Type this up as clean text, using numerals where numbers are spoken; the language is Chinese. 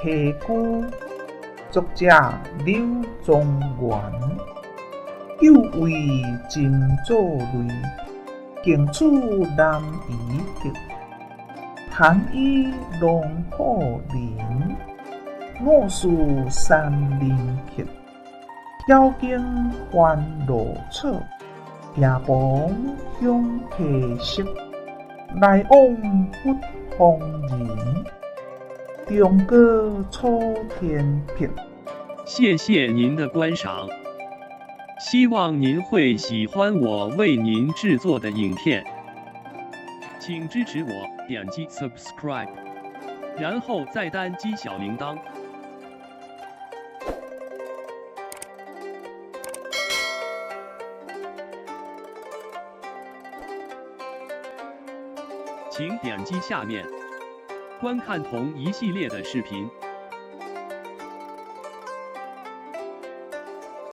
溪歌，作者柳宗元。有为真祖类，经处难移别。寒衣龙虎林，我属山林客。晓经欢乐草，夜傍香溪色。来往不芳人，中歌楚天平。谢谢您的观赏，希望您会喜欢我为您制作的影片，请支持我，点击 subscribe， 然后再单击小铃铛。请点击下面观看同一系列的视频。